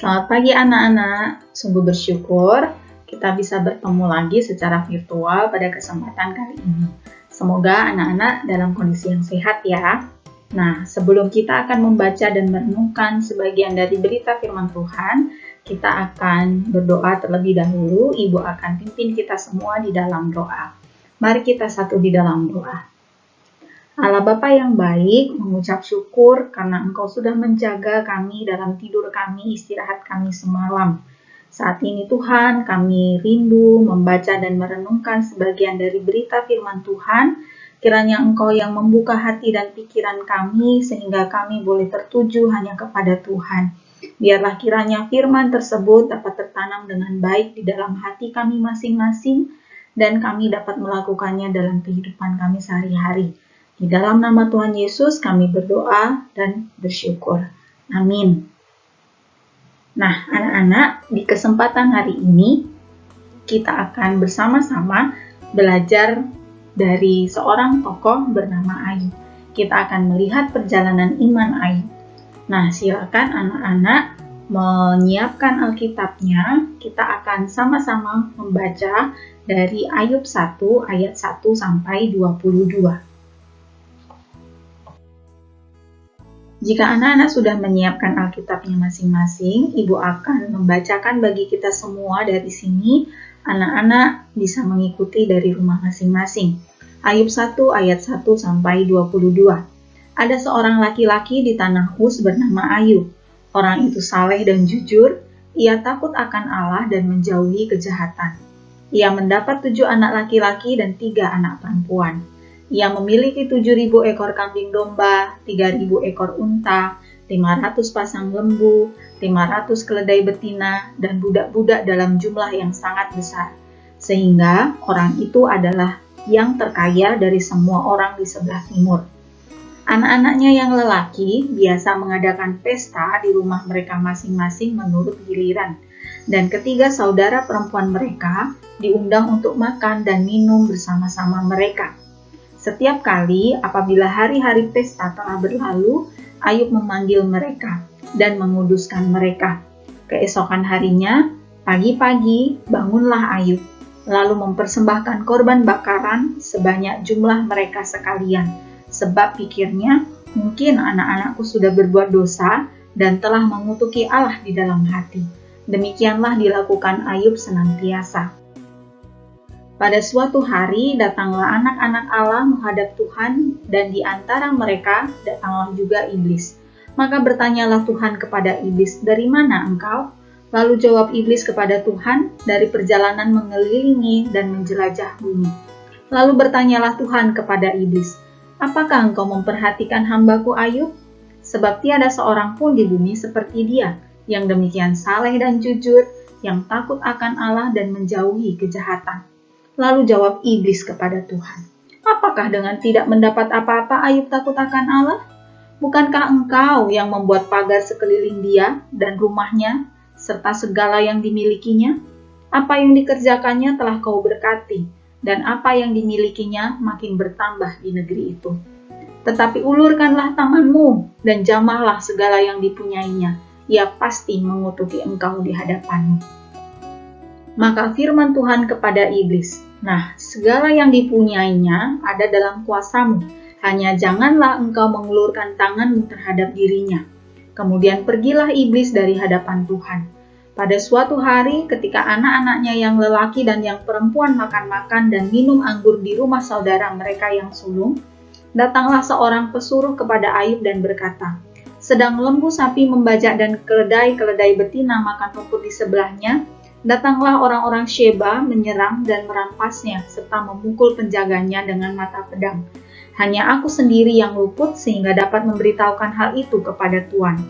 Selamat pagi anak-anak, sungguh bersyukur kita bisa bertemu lagi secara virtual pada kesempatan kali ini. Semoga anak-anak dalam kondisi yang sehat ya. Nah, sebelum kita akan membaca dan merenungkan sebagian dari berita firman Tuhan, kita akan berdoa terlebih dahulu. Ibu akan pimpin kita semua di dalam doa. Mari kita satu di dalam doa. Allah Bapa yang baik, mengucap syukur karena Engkau sudah menjaga kami dalam tidur kami, istirahat kami semalam. Saat ini Tuhan, kami rindu membaca dan merenungkan sebagian dari berita firman Tuhan. Kiranya Engkau yang membuka hati dan pikiran kami sehingga kami boleh tertuju hanya kepada Tuhan. Biarlah kiranya firman tersebut dapat tertanam dengan baik di dalam hati kami masing-masing dan kami dapat melakukannya dalam kehidupan kami sehari-hari. Di dalam nama Tuhan Yesus kami berdoa dan bersyukur. Amin. Nah, anak-anak, di kesempatan hari ini kita akan bersama-sama belajar dari seorang tokoh bernama Ayub. Kita akan melihat perjalanan iman Ayub. Nah, silakan anak-anak menyiapkan Alkitabnya. Kita akan sama-sama membaca dari Ayub 1 ayat 1 sampai 22. Jika anak-anak sudah menyiapkan Alkitabnya masing-masing, Ibu akan membacakan bagi kita semua dari sini. Anak-anak bisa mengikuti dari rumah masing-masing. Ayub 1 ayat 1 sampai 22. Ada seorang laki-laki di tanah Uz bernama Ayub. Orang itu saleh dan jujur. Ia takut akan Allah dan menjauhi kejahatan. Ia mendapat 7 anak laki-laki dan 3 anak perempuan. Ia memiliki 7.000 ekor kambing domba, 3.000 ekor unta, 500 pasang lembu, 500 keledai betina, dan budak-budak dalam jumlah yang sangat besar. Sehingga orang itu adalah yang terkaya dari semua orang di sebelah timur. Anak-anaknya yang lelaki biasa mengadakan pesta di rumah mereka masing-masing menurut giliran. Dan ketiga saudara perempuan mereka diundang untuk makan dan minum bersama-sama mereka. Setiap kali apabila hari-hari pesta telah berlalu, Ayub memanggil mereka dan menguduskan mereka. Keesokan harinya, pagi-pagi bangunlah Ayub, lalu mempersembahkan korban bakaran sebanyak jumlah mereka sekalian. Sebab pikirnya, mungkin anak-anakku sudah berbuat dosa dan telah mengutuki Allah di dalam hati. Demikianlah dilakukan Ayub senantiasa. Pada suatu hari datanglah anak-anak Allah menghadap Tuhan dan di antara mereka datanglah juga iblis. Maka bertanyalah Tuhan kepada iblis, "Dari mana engkau?" Lalu jawab iblis kepada Tuhan, "Dari perjalanan mengelilingi dan menjelajah bumi." Lalu bertanyalah Tuhan kepada iblis, "Apakah engkau memperhatikan hambaku Ayub? Sebab tiada seorang pun di bumi seperti dia, yang demikian saleh dan jujur, yang takut akan Allah dan menjauhi kejahatan." Lalu jawab iblis kepada Tuhan, "Apakah dengan tidak mendapat apa-apa Ayub takut akan Allah? Bukankah engkau yang membuat pagar sekeliling dia dan rumahnya, serta segala yang dimilikinya? Apa yang dikerjakannya telah kau berkati, dan apa yang dimilikinya makin bertambah di negeri itu. Tetapi ulurkanlah tanganmu, dan jamahlah segala yang dipunyainya. Ia pasti mengutuki engkau di hadapanmu." Maka firman Tuhan kepada iblis, "Nah, segala yang dipunyainya ada dalam kuasamu, hanya janganlah engkau mengulurkan tanganmu terhadap dirinya." Kemudian pergilah iblis dari hadapan Tuhan. Pada suatu hari ketika anak-anaknya yang lelaki dan yang perempuan makan-makan dan minum anggur di rumah saudara mereka yang sulung, datanglah seorang pesuruh kepada Ayub dan berkata, "Sedang lembu sapi membajak dan keledai-keledai betina makan rumput di sebelahnya, datanglah orang-orang Sheba menyerang dan merampasnya serta memukul penjaganya dengan mata pedang. Hanya aku sendiri yang luput sehingga dapat memberitahukan hal itu kepada Tuan."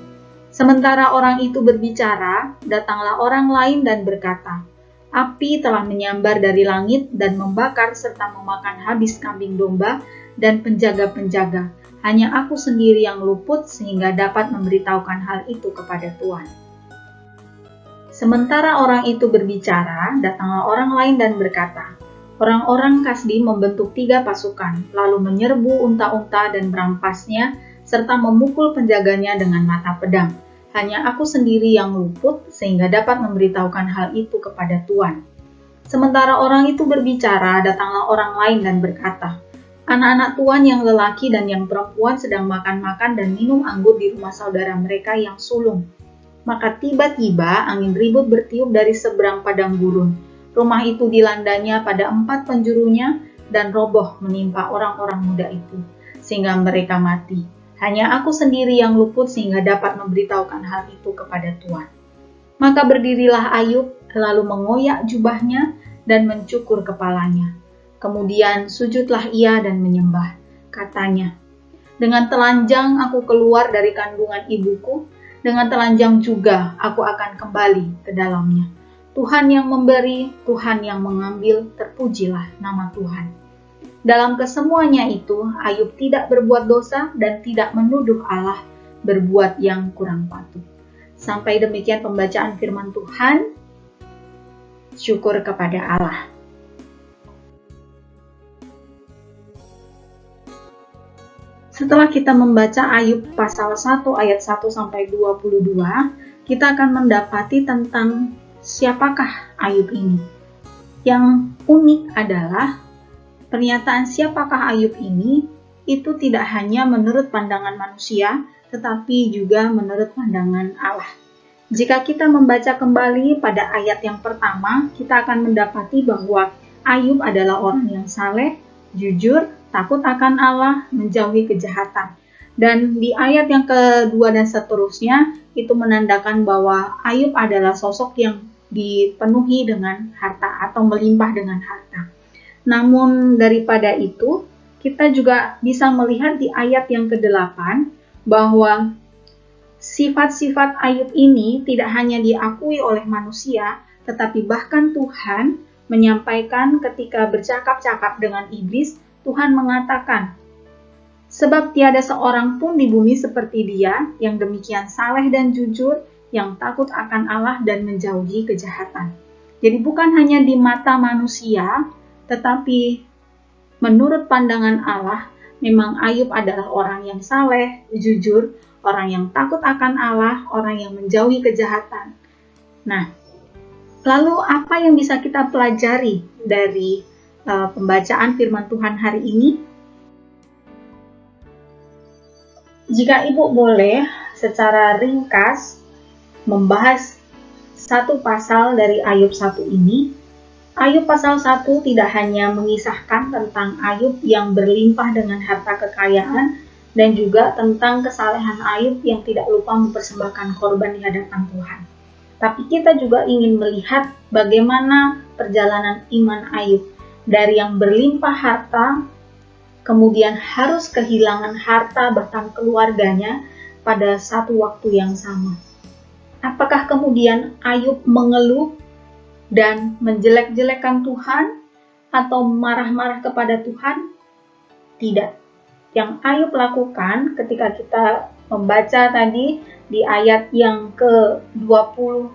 Sementara orang itu berbicara, datanglah orang lain dan berkata, "Api telah menyambar dari langit dan membakar serta memakan habis kambing domba dan penjaga-penjaga. Hanya aku sendiri yang luput sehingga dapat memberitahukan hal itu kepada Tuan." Sementara orang itu berbicara, datanglah orang lain dan berkata, "Orang-orang Kasdi membentuk 3 pasukan, lalu menyerbu unta-unta dan merampasnya, serta memukul penjaganya dengan mata pedang. Hanya aku sendiri yang luput sehingga dapat memberitahukan hal itu kepada Tuan. Sementara orang itu berbicara, datanglah orang lain dan berkata, anak-anak Tuan yang lelaki dan yang perempuan sedang makan-makan dan minum anggur di rumah saudara mereka yang sulung. Maka tiba-tiba angin ribut bertiup dari seberang padang gurun. Rumah itu dilandanya pada 4 penjurunya dan roboh menimpa orang-orang muda itu, sehingga mereka mati. Hanya aku sendiri yang luput sehingga dapat memberitahukan hal itu kepada Tuan. Maka berdirilah Ayub, lalu mengoyak jubahnya dan mencukur kepalanya. Kemudian sujudlah ia dan menyembah. Katanya, dengan telanjang aku keluar dari kandungan ibuku, dengan telanjang juga aku akan kembali ke dalamnya. Tuhan yang memberi, Tuhan yang mengambil, terpujilah nama Tuhan. Dalam kesemuanya itu, Ayub tidak berbuat dosa dan tidak menuduh Allah berbuat yang kurang patut. Sampai demikian pembacaan firman Tuhan. Syukur kepada Allah. Setelah kita membaca Ayub pasal 1 ayat 1 sampai 22, kita akan mendapati tentang siapakah Ayub ini. Yang unik adalah pernyataan siapakah Ayub ini itu tidak hanya menurut pandangan manusia, tetapi juga menurut pandangan Allah. Jika kita membaca kembali pada ayat yang pertama, kita akan mendapati bahwa Ayub adalah orang yang saleh, jujur, takut akan Allah, menjauhi kejahatan. Dan di ayat yang kedua dan seterusnya, itu menandakan bahwa Ayub adalah sosok yang dipenuhi dengan harta atau melimpah dengan harta. Namun daripada itu, kita juga bisa melihat di ayat yang ke-8 bahwa sifat-sifat Ayub ini tidak hanya diakui oleh manusia, tetapi bahkan Tuhan menyampaikan ketika bercakap-cakap dengan iblis, Tuhan mengatakan, sebab tiada seorang pun di bumi seperti dia yang demikian saleh dan jujur, yang takut akan Allah dan menjauhi kejahatan. Jadi bukan hanya di mata manusia, tetapi menurut pandangan Allah, memang Ayub adalah orang yang saleh, jujur, orang yang takut akan Allah, orang yang menjauhi kejahatan. Nah, lalu apa yang bisa kita pelajari dari pembacaan firman Tuhan hari ini? Jika Ibu boleh secara ringkas membahas satu pasal dari Ayub 1 ini, Ayub pasal 1 tidak hanya mengisahkan tentang Ayub yang berlimpah dengan harta kekayaan, dan juga tentang kesalehan Ayub yang tidak lupa mempersembahkan korban di hadapan Tuhan. Tapi kita juga ingin melihat bagaimana perjalanan iman Ayub dari yang berlimpah harta, kemudian harus kehilangan harta bahkan keluarganya pada satu waktu yang sama. Apakah kemudian Ayub mengeluh dan menjelek-jelekkan Tuhan atau marah-marah kepada Tuhan? Tidak. Yang Ayub lakukan ketika kita membaca tadi di ayat yang ke-20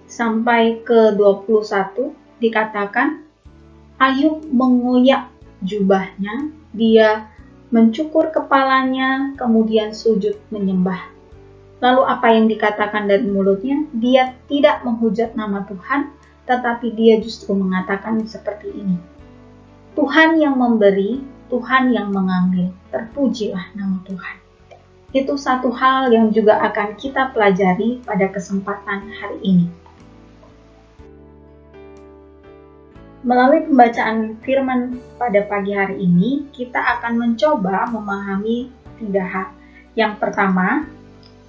sampai ke-21 dikatakan Ayub mengoyak jubahnya, dia mencukur kepalanya, kemudian sujud menyembah. Lalu apa yang dikatakan dari mulutnya? Dia tidak menghujat nama Tuhan, tetapi dia justru mengatakan seperti ini. Tuhan yang memberi, Tuhan yang mengambil, terpujilah nama Tuhan. Itu satu hal yang juga akan kita pelajari pada kesempatan hari ini. Melalui pembacaan firman pada pagi hari ini, kita akan mencoba memahami 3 hal. Yang pertama,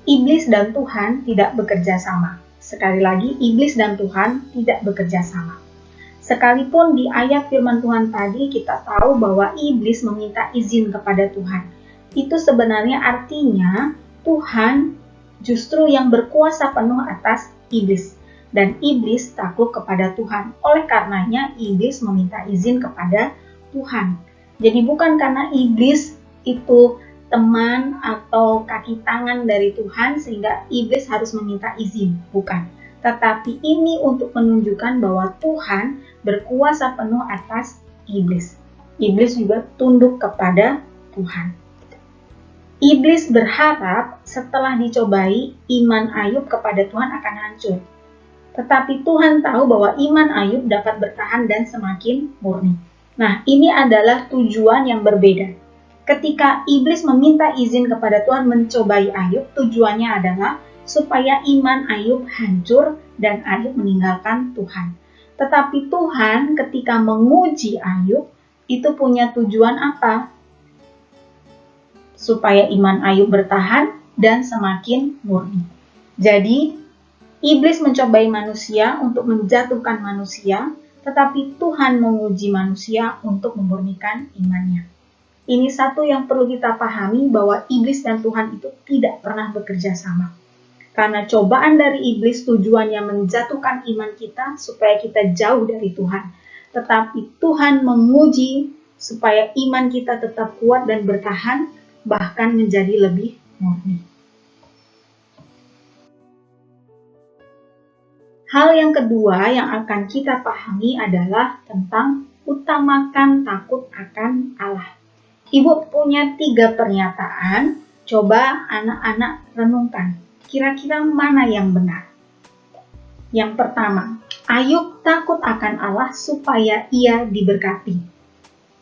iblis dan Tuhan tidak bekerja sama. Sekali lagi, iblis dan Tuhan tidak bekerja sama. Sekalipun di ayat firman Tuhan tadi kita tahu bahwa iblis meminta izin kepada Tuhan. Itu sebenarnya artinya Tuhan justru yang berkuasa penuh atas iblis. Dan iblis takluk kepada Tuhan. Oleh karenanya iblis meminta izin kepada Tuhan. Jadi bukan karena iblis itu teman atau kaki tangan dari Tuhan sehingga iblis harus meminta izin. Bukan. Tetapi ini untuk menunjukkan bahwa Tuhan berkuasa penuh atas iblis. Iblis juga tunduk kepada Tuhan. Iblis berharap setelah dicobai, iman Ayub kepada Tuhan akan hancur. Tetapi Tuhan tahu bahwa iman Ayub dapat bertahan dan semakin murni. Nah, ini adalah tujuan yang berbeda. Ketika iblis meminta izin kepada Tuhan mencobai Ayub, tujuannya adalah supaya iman Ayub hancur dan Ayub meninggalkan Tuhan. Tetapi Tuhan ketika menguji Ayub, itu punya tujuan apa? Supaya iman Ayub bertahan dan semakin murni. Jadi, iblis mencobai manusia untuk menjatuhkan manusia, tetapi Tuhan menguji manusia untuk memurnikan imannya. Ini satu yang perlu kita pahami, bahwa iblis dan Tuhan itu tidak pernah bekerja sama. Karena cobaan dari iblis tujuannya menjatuhkan iman kita supaya kita jauh dari Tuhan. Tetapi Tuhan menguji supaya iman kita tetap kuat dan bertahan, bahkan menjadi lebih murni. Hal yang kedua yang akan kita pahami adalah tentang utamakan takut akan Allah. Ibu punya 3 pernyataan, coba anak-anak renungkan. Kira-kira mana yang benar? Yang pertama, Ayub takut akan Allah supaya ia diberkati.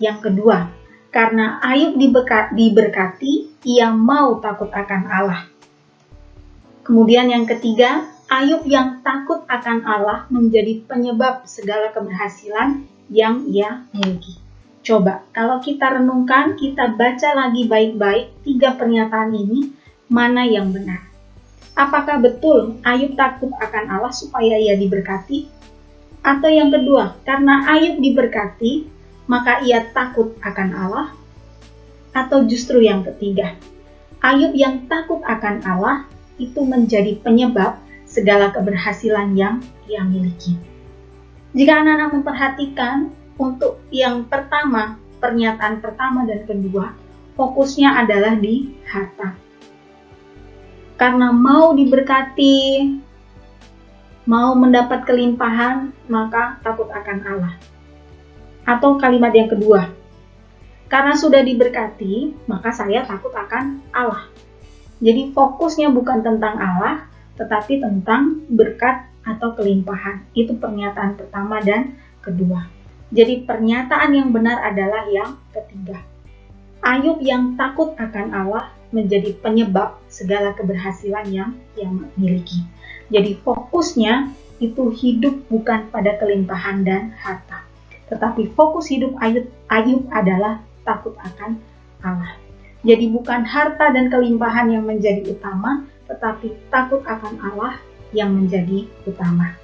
Yang kedua, karena Ayub diberkati, ia mau takut akan Allah. Kemudian yang ketiga, Ayub yang takut akan Allah menjadi penyebab segala keberhasilan yang ia miliki. Coba, kalau kita renungkan, kita baca lagi baik-baik 3 pernyataan ini, mana yang benar? Apakah betul Ayub takut akan Allah supaya ia diberkati? Atau yang kedua, karena Ayub diberkati, maka ia takut akan Allah? Atau justru yang ketiga, Ayub yang takut akan Allah itu menjadi penyebab segala keberhasilan yang ia miliki. Jika anak-anak memperhatikan, untuk yang pertama, pernyataan pertama dan kedua, fokusnya adalah di harta. Karena mau diberkati, mau mendapat kelimpahan, maka takut akan Allah. Atau kalimat yang kedua, karena sudah diberkati, maka saya takut akan Allah. Jadi fokusnya bukan tentang Allah, tetapi tentang berkat atau kelimpahan. Itu pernyataan pertama dan kedua. Jadi pernyataan yang benar adalah yang ketiga. Ayub yang takut akan Allah menjadi penyebab segala keberhasilan yang ia miliki. Jadi fokusnya itu hidup bukan pada kelimpahan dan harta. Tetapi fokus hidup Ayub adalah takut akan Allah. Jadi bukan harta dan kelimpahan yang menjadi utama, tetapi takut akan Allah yang menjadi utama.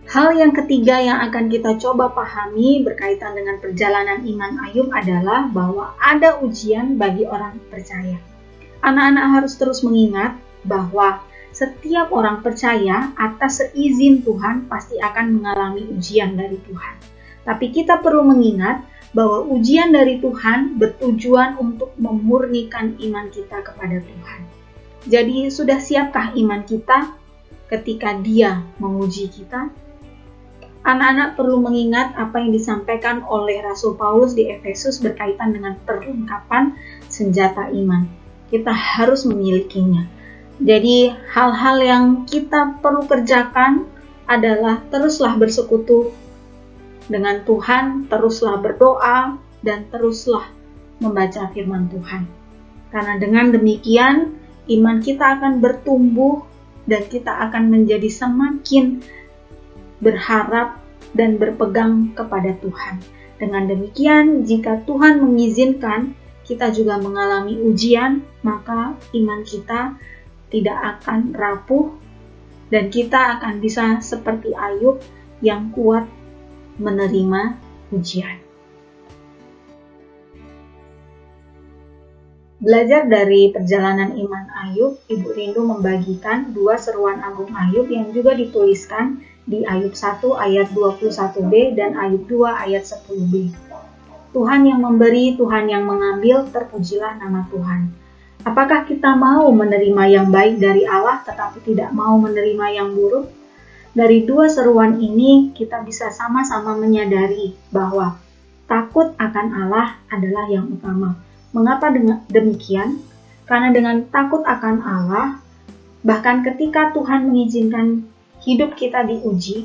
Hal yang ketiga yang akan kita coba pahami berkaitan dengan perjalanan iman Ayub adalah bahwa ada ujian bagi orang percaya. Anak-anak harus terus mengingat bahwa setiap orang percaya atas seizin Tuhan pasti akan mengalami ujian dari Tuhan. Tapi kita perlu mengingat bahwa ujian dari Tuhan bertujuan untuk memurnikan iman kita kepada Tuhan. Jadi sudah siapkah iman kita ketika Dia menguji kita? Anak-anak perlu mengingat apa yang disampaikan oleh Rasul Paulus di Efesus berkaitan dengan perlengkapan senjata iman. Kita harus memilikinya. Jadi hal-hal yang kita perlu kerjakan adalah teruslah bersekutu dengan Tuhan, teruslah berdoa, dan teruslah membaca firman Tuhan. Karena dengan demikian, iman kita akan bertumbuh dan kita akan menjadi semakin berharap dan berpegang kepada Tuhan. Dengan demikian, jika Tuhan mengizinkan kita juga mengalami ujian, maka iman kita tidak akan rapuh dan kita akan bisa seperti Ayub yang kuat menerima ujian. Belajar dari perjalanan iman Ayub, Ibu Rindu membagikan 2 seruan agung Ayub yang juga dituliskan di Ayub 1 ayat 21b dan Ayub 2 ayat 10b. Tuhan yang memberi, Tuhan yang mengambil, terpujilah nama Tuhan. Apakah kita mau menerima yang baik dari Allah tetapi tidak mau menerima yang buruk? Dari 2 seruan ini kita bisa sama-sama menyadari bahwa takut akan Allah adalah yang utama. Mengapa demikian? Karena dengan takut akan Allah, bahkan ketika Tuhan mengizinkan hidup kita diuji,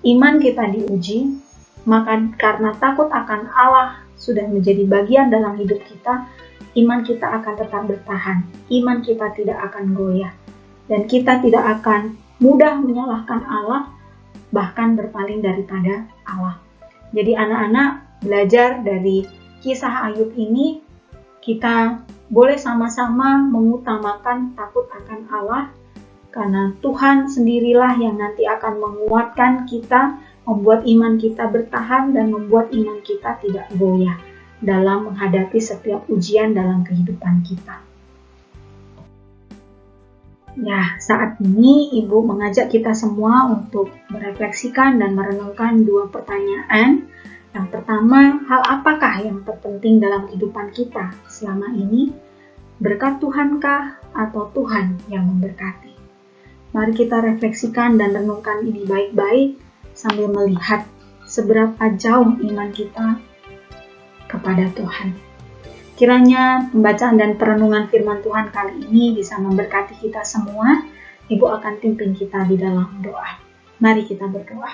iman kita diuji, maka karena takut akan Allah sudah menjadi bagian dalam hidup kita, iman kita akan tetap bertahan, iman kita tidak akan goyah, dan kita tidak akan mudah menyalahkan Allah, bahkan berpaling daripada Allah. Jadi anak-anak belajar dari kisah Ayub ini, kita boleh sama-sama mengutamakan takut akan Allah, karena Tuhan sendirilah yang nanti akan menguatkan kita, membuat iman kita bertahan dan membuat iman kita tidak goyah dalam menghadapi setiap ujian dalam kehidupan kita. Ya, saat ini Ibu mengajak kita semua untuk merefleksikan dan merenungkan dua pertanyaan. Yang pertama, hal apakah yang terpenting dalam kehidupan kita selama ini? Berkat Tuhankah atau Tuhan yang memberkati? Mari kita refleksikan dan renungkan ini baik-baik sambil melihat seberapa jauh iman kita kepada Tuhan. Kiranya pembacaan dan perenungan firman Tuhan kali ini bisa memberkati kita semua. Ibu akan pimpin kita di dalam doa. Mari kita berdoa.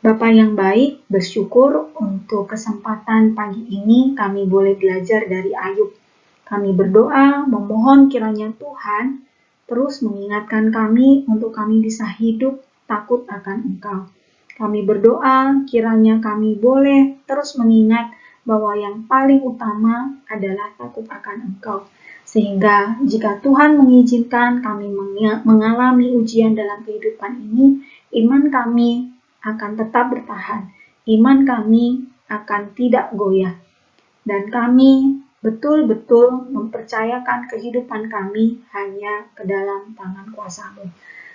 Bapa yang baik, bersyukur untuk kesempatan pagi ini kami boleh belajar dari Ayub. Kami berdoa, memohon kiranya Tuhan terus mengingatkan kami untuk kami bisa hidup takut akan Engkau. Kami berdoa kiranya kami boleh terus mengingat bahwa yang paling utama adalah takut akan Engkau. Sehingga jika Tuhan mengizinkan kami mengalami ujian dalam kehidupan ini, iman kami akan tetap bertahan. Iman kami akan tidak goyah. Dan kami betul-betul mempercayakan kehidupan kami hanya ke dalam tangan kuasa-Mu.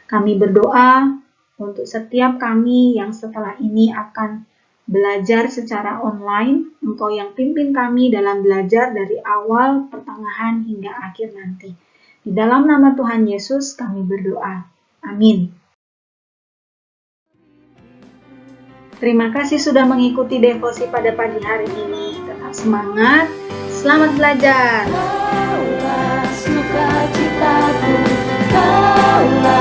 Kami berdoa untuk setiap kami yang setelah ini akan belajar secara online, Engkau yang pimpin kami dalam belajar dari awal, pertengahan, hingga akhir nanti. Di dalam nama Tuhan Yesus kami berdoa. Amin. Terima kasih sudah mengikuti devosi pada pagi hari ini. Tetap semangat, selamat belajar. Kaulah sukacitaku, kaulah